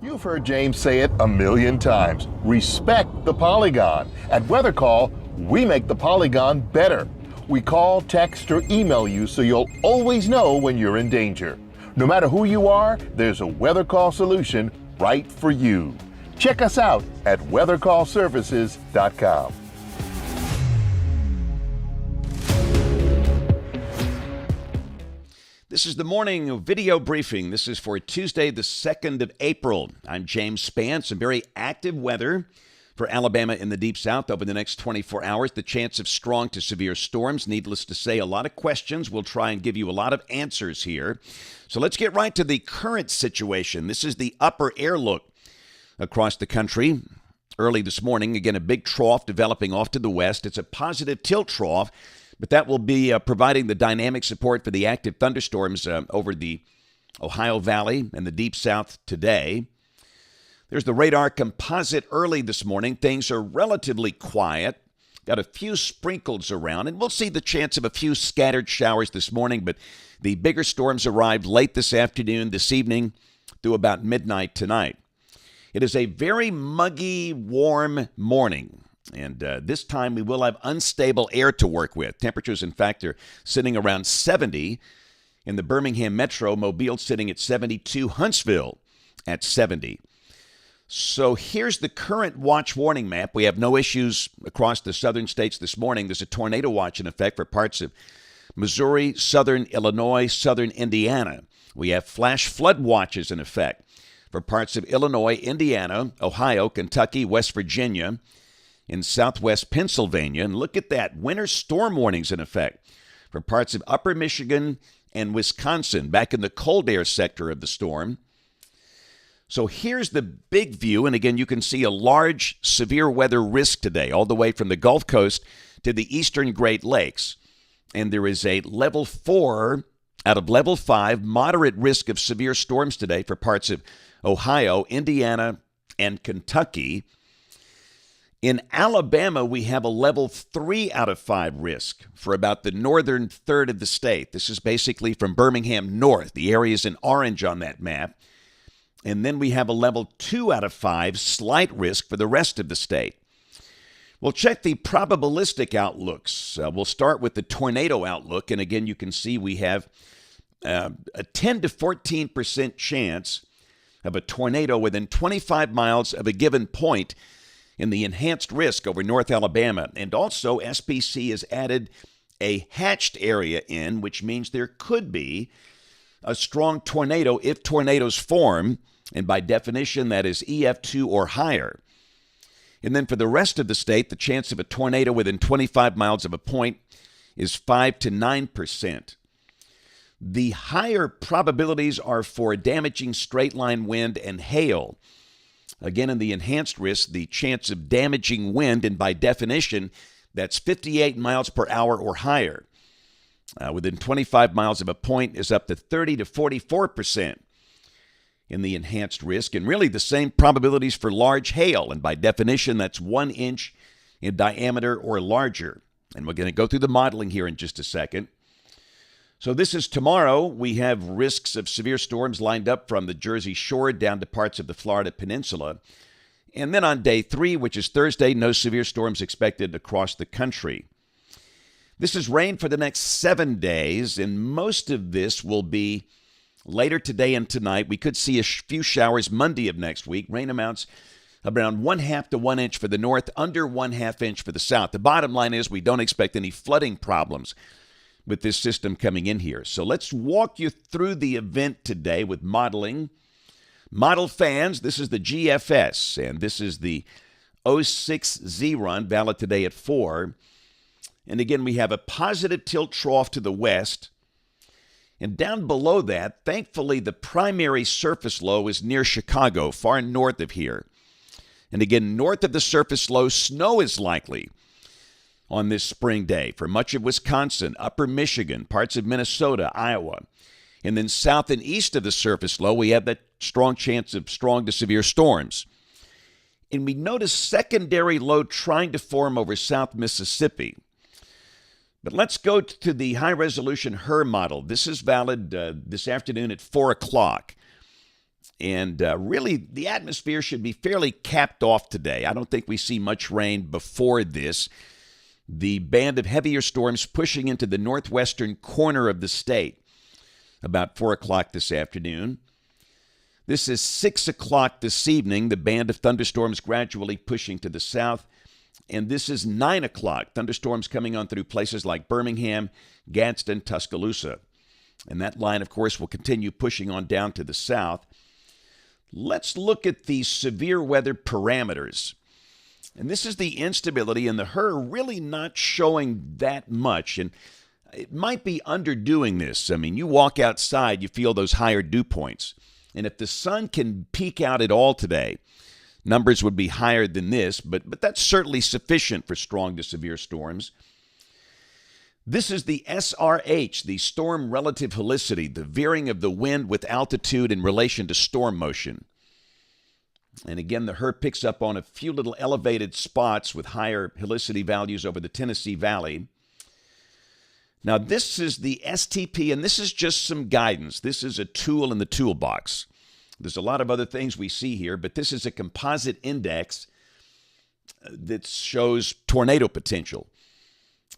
You've heard James say it a million times. Respect the Polygon. At Weather Call, we make the Polygon better. We call, text, or email you so you'll always know when you're in danger. No matter who you are, there's a Weather Call solution right for you. Check us out at weathercallservices.com. This is the morning video briefing. This is for Tuesday, the 2nd of April. I'm James Spann. Some very active weather for Alabama in the Deep South over the next 24 hours. The chance of strong to severe storms. Needless to say, a lot of questions. We'll try and give you a lot of answers here. So let's get right to the current situation. This is the upper air look across the country. Early this morning, again, a big trough developing off to the west. It's a positive tilt trough, but that will be providing the dynamic support for the active thunderstorms over the Ohio Valley and the Deep South today. There's the radar composite early this morning. Things are relatively quiet. Got a few sprinkles around, and we'll see the chance of a few scattered showers this morning, but the bigger storms arrived late this afternoon, this evening, through about midnight tonight. It is a very muggy, warm morning. And this time we will have unstable air to work with. Temperatures, in fact, are sitting around 70 in the Birmingham metro. Mobile sitting at 72. Huntsville at 70. So here's the current watch warning map. We have no issues across the southern states this morning. There's a tornado watch in effect for parts of Missouri, southern Illinois, southern Indiana. We have flash flood watches in effect for parts of Illinois, Indiana, Ohio, Kentucky, West Virginia, in southwest Pennsylvania. And look at that, winter storm warnings in effect for parts of upper Michigan and Wisconsin, back in the cold air sector of the storm. So here's the big view, and again, you can see a large severe weather risk today, all the way from the Gulf Coast to the eastern Great Lakes. And there is a level 4 out of level 5 moderate risk of severe storms today for parts of Ohio, Indiana, and Kentucky. In Alabama, we have a level 3 out of 5 risk for about the northern third of the state. This is basically from Birmingham north. The area is in orange on that map. And then we have a level 2 out of 5 slight risk for the rest of the state. We'll check the probabilistic outlooks. We'll start with the tornado outlook. And again, you can see we have a 10 to 14% chance of a tornado within 25 miles of a given point in the enhanced risk over North Alabama. And also, SPC has added a hatched area in, which means there could be a strong tornado if tornadoes form, and by definition, that is EF2 or higher. And then for the rest of the state, the chance of a tornado within 25 miles of a point is 5 to 9%. The higher probabilities are for damaging straight-line wind and hail. Again, in the enhanced risk, the chance of damaging wind, and by definition, that's 58 miles per hour or higher. Within 25 miles of a point is up to 30 to 44% in the enhanced risk, and really the same probabilities for large hail, and by definition, that's 1 inch in diameter or larger. And we're going to go through the modeling here in just a second. So this is tomorrow. We have risks of severe storms lined up from the Jersey Shore down to parts of the Florida Peninsula. And then on day 3, which is Thursday, no severe storms expected across the country. This is rain for the next 7 days, and most of this will be later today and tonight. We could see a few showers Monday of next week. Rain amounts around 1/2 to 1 inch for the north, under 1/2 inch for the south. The bottom line is we don't expect any flooding problems with this system coming in here. So let's walk you through the event today with modeling. Model fans, this is the GFS, and this is the 06Z run, valid today at 4. And again, we have a positive tilt trough to the west. And down below that, thankfully, the primary surface low is near Chicago, far north of here. And again, north of the surface low, snow is likely on this spring day for much of Wisconsin, upper Michigan, parts of Minnesota, Iowa. And then south and east of the surface low, we have that strong chance of strong to severe storms. And we notice secondary low trying to form over South Mississippi. But let's go to the high-resolution HRRR model. This is valid this afternoon at 4 o'clock. And really, the atmosphere should be fairly capped off today. I don't think we see much rain before this. The band of heavier storms pushing into the northwestern corner of the state about 4 o'clock this afternoon. This is 6 o'clock this evening, the band of thunderstorms gradually pushing to the south. And this is 9 o'clock, thunderstorms coming on through places like Birmingham, Gadsden, Tuscaloosa. And that line, of course, will continue pushing on down to the south. Let's look at the severe weather parameters. And this is the instability and the HRRR really not showing that much. And it might be underdoing this. I mean, you walk outside, you feel those higher dew points. And if the sun can peek out at all today, numbers would be higher than this, but that's certainly sufficient for strong to severe storms. This is the SRH, the storm relative helicity, the veering of the wind with altitude in relation to storm motion. And again, the HRRR picks up on a few little elevated spots with higher helicity values over the Tennessee Valley. Now, this is the STP, and this is just some guidance. This is a tool in the toolbox. There's a lot of other things we see here, but this is a composite index that shows tornado potential.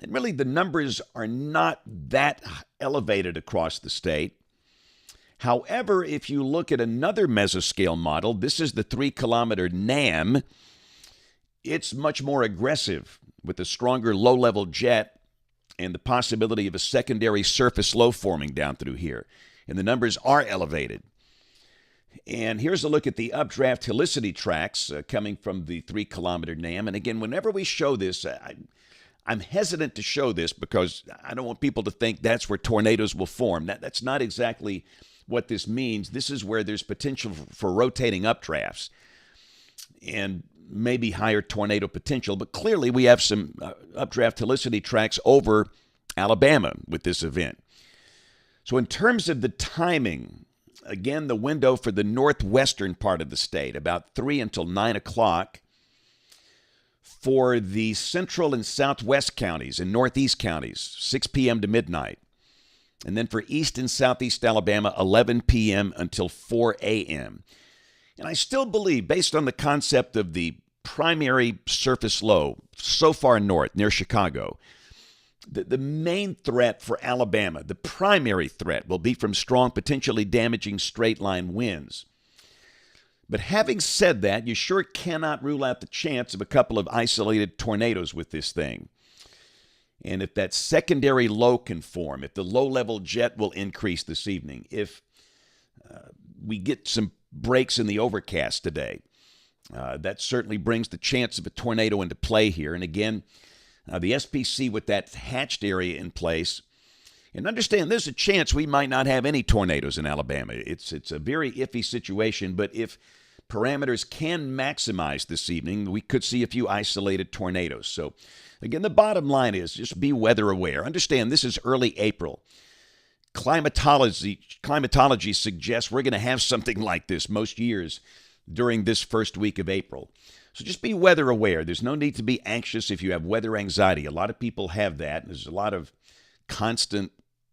And really, the numbers are not that elevated across the state. However, if you look at another mesoscale model, this is the 3-kilometer NAM. It's much more aggressive with a stronger low-level jet and the possibility of a secondary surface low forming down through here. And the numbers are elevated. And here's a look at the updraft helicity tracks coming from the 3-kilometer NAM. And again, whenever we show this, I'm hesitant to show this because I don't want people to think that's where tornadoes will form. That's not exactly what this means. This is where there's potential for rotating updrafts and maybe higher tornado potential. But clearly we have some updraft helicity tracks over Alabama with this event. So in terms of the timing, again, the window for the northwestern part of the state, about 3 until 9 o'clock. For the central and southwest counties and northeast counties, 6 p.m. to midnight. And then for east and southeast Alabama, 11 p.m. until 4 a.m. And I still believe, based on the concept of the primary surface low so far north, near Chicago, the main threat for Alabama, the primary threat, will be from strong, potentially damaging straight-line winds. But having said that, you sure cannot rule out the chance of a couple of isolated tornadoes with this thing. And if that secondary low can form, if the low-level jet will increase this evening, if we get some breaks in the overcast today, that certainly brings the chance of a tornado into play here. And again, the SPC with that hatched area in place. And understand, there's a chance we might not have any tornadoes in Alabama. It's a very iffy situation, but if parameters can maximize this evening, we could see a few isolated tornadoes. So, again, the bottom line is just be weather aware. Understand, this is early April. Climatology suggests we're going to have something like this most years during this first week of April. So just be weather aware. There's no need to be anxious if you have weather anxiety. A lot of people have that. There's a lot of constant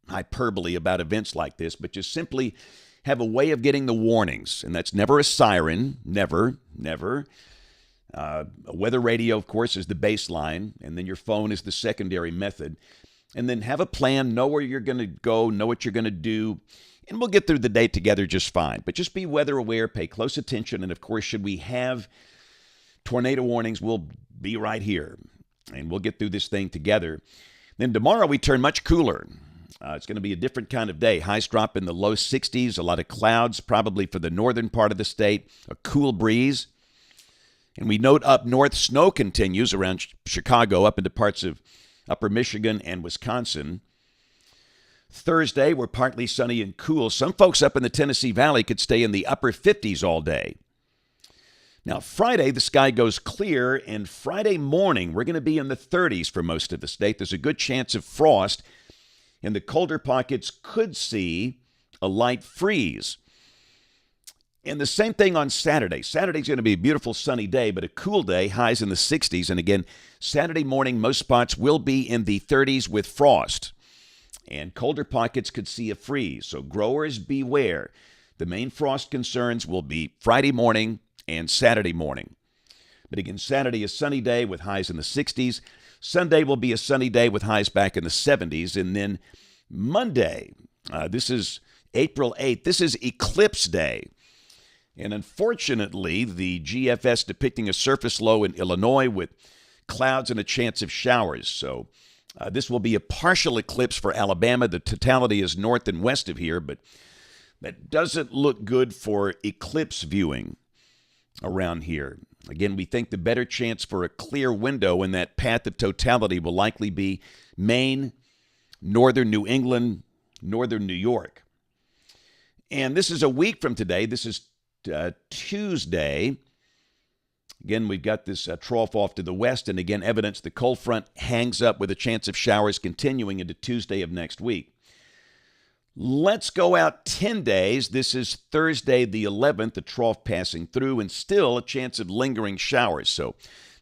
hyperbole about events like this, but just simply have a way of getting the warnings, and that's never a siren, never. A weather radio, of course, is the baseline, and then your phone is the secondary method. And then have a plan, know where you're going to go, know what you're going to do, and we'll get through the day together just fine. But just be weather aware, pay close attention, and of course, should we have tornado warnings, we'll be right here, and we'll get through this thing together. Then tomorrow we turn much cooler. It's going to be a different kind of day. Highs drop in the low 60s, a lot of clouds, probably for the northern part of the state, a cool breeze. And we note up north, snow continues around Chicago, up into parts of upper Michigan and Wisconsin. Thursday, we're partly sunny and cool. Some folks up in the Tennessee Valley could stay in the upper 50s all day. Now, Friday, the sky goes clear, and Friday morning, we're going to be in the 30s for most of the state. There's a good chance of frost, and the colder pockets could see a light freeze. And the same thing on Saturday. Saturday's going to be a beautiful sunny day, but a cool day, highs in the 60s. And again, Saturday morning, most spots will be in the 30s with frost. And colder pockets could see a freeze. So growers beware. The main frost concerns will be Friday morning and Saturday morning. But again, Saturday is a sunny day with highs in the 60s. Sunday will be a sunny day with highs back in the 70s. And then Monday, this is April 8th, this is Eclipse Day. And unfortunately, the GFS depicting a surface low in Illinois with clouds and a chance of showers. So this will be a partial eclipse for Alabama. The totality is north and west of here, but that doesn't look good for eclipse viewing around here. Again, we think the better chance for a clear window in that path of totality will likely be Maine, northern New England, northern New York. And this is a week from today. This is Tuesday. Again, we've got this trough off to the west, and again, evidence the cold front hangs up with a chance of showers continuing into Tuesday of next week. Let's go out 10 days. This is Thursday the 11th, the trough passing through, and still a chance of lingering showers. So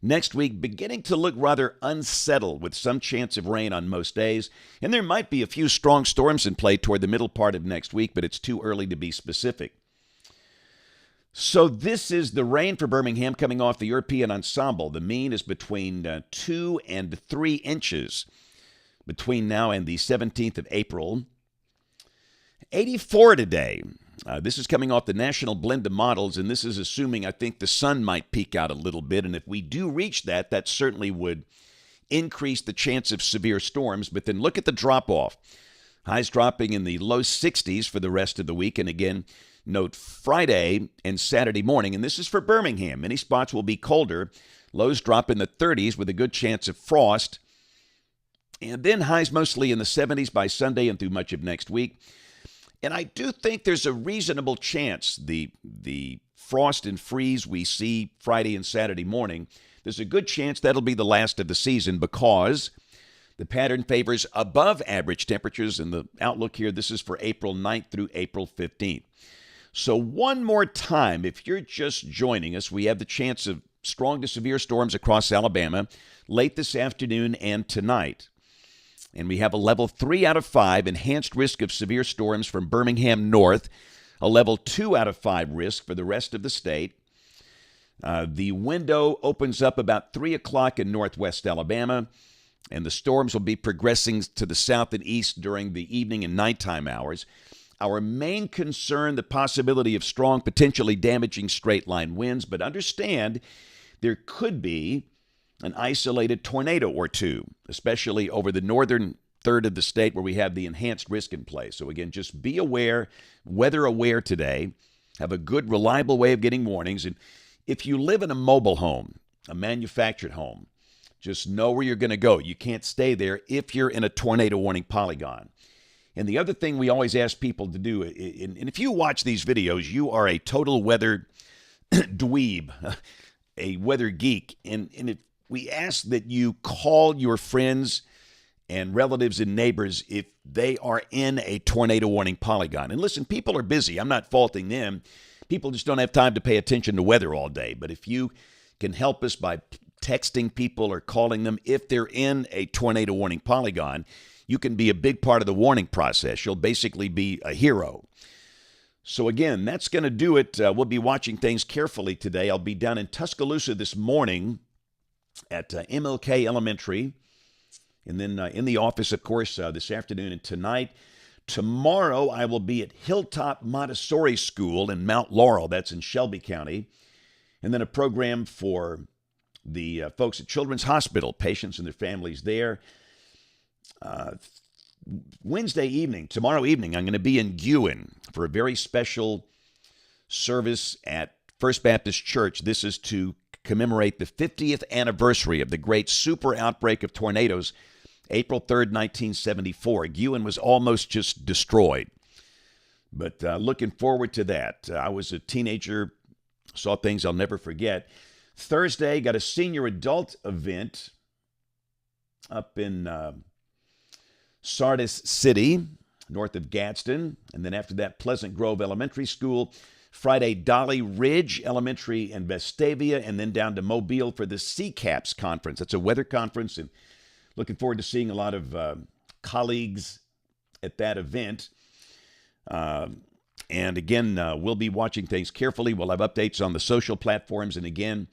next week, beginning to look rather unsettled with some chance of rain on most days. And there might be a few strong storms in play toward the middle part of next week, but it's too early to be specific. So this is the rain for Birmingham coming off the European ensemble. The mean is between 2 and 3 inches between now and the 17th of April. 84 today. This is coming off the national blend of models, and this is assuming, I think, the sun might peak out a little bit. And if we do reach that, that certainly would increase the chance of severe storms. But then look at the drop-off. Highs dropping in the low 60s for the rest of the week. And again, note Friday and Saturday morning, and this is for Birmingham. Many spots will be colder. Lows drop in the 30s with a good chance of frost. And then highs mostly in the 70s by Sunday and through much of next week. And I do think there's a reasonable chance the frost and freeze we see Friday and Saturday morning, there's a good chance that'll be the last of the season because the pattern favors above average temperatures in the outlook here. This is for April 9th through April 15th. So one more time, if you're just joining us, we have the chance of strong to severe storms across Alabama late this afternoon and tonight. And we have a level 3 out of 5 enhanced risk of severe storms from Birmingham north, a level 2 out of 5 risk for the rest of the state. The window opens up about 3 o'clock in northwest Alabama, and the storms will be progressing to the south and east during the evening and nighttime hours. Our main concern, the possibility of strong, potentially damaging straight-line winds, but understand there could be an isolated tornado or two, especially over the northern third of the state where we have the enhanced risk in place. So again, just be aware, weather aware today. Have a good, reliable way of getting warnings. And if you live in a mobile home, a manufactured home, just know where you're going to go. You can't stay there if you're in a tornado warning polygon. And the other thing we always ask people to do, and if you watch these videos, you are a total weather dweeb, a weather geek. And if we ask that you call your friends and relatives and neighbors if they are in a tornado warning polygon. And listen, people are busy. I'm not faulting them. People just don't have time to pay attention to weather all day. But if you can help us by texting people or calling them if they're in a tornado warning polygon, you can be a big part of the warning process. You'll basically be a hero. So again, that's going to do it. We'll be watching things carefully today. I'll be down in Tuscaloosa this morning at MLK Elementary, and then in the office, of course, this afternoon and tonight. Tomorrow, I will be at Hilltop Montessori School in Mount Laurel. That's in Shelby County. And then a program for the folks at Children's Hospital, patients and their families there. Wednesday evening, tomorrow evening, I'm going to be in Guin for a very special service at First Baptist Church. This is to commemorate the 50th anniversary of the great super outbreak of tornadoes, April 3rd, 1974. Guin was almost just destroyed. But looking forward to that. I was a teenager, saw things I'll never forget. Thursday, got a senior adult event up in Sardis City, north of Gadsden. And then after that, Pleasant Grove Elementary School. Friday, Dolly Ridge Elementary in Vestavia, and then down to Mobile for the CCAPS conference. That's a weather conference, and looking forward to seeing a lot of colleagues at that event. And again, we'll be watching things carefully. We'll have updates on the social platforms. And again,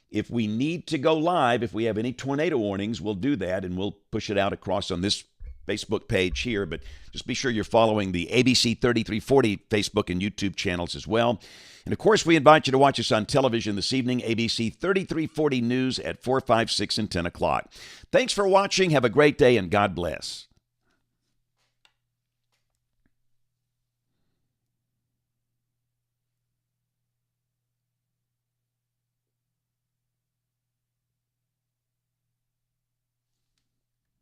if we need to go live, if we have any tornado warnings, we'll do that, and we'll push it out across on this Facebook page here. But just be sure you're following the ABC 3340 Facebook and YouTube channels as well. And of course, we invite you to watch us on television this evening, ABC 3340 News at 4, 5, 6, and 10 o'clock. Thanks for watching. Have a great day, and God bless.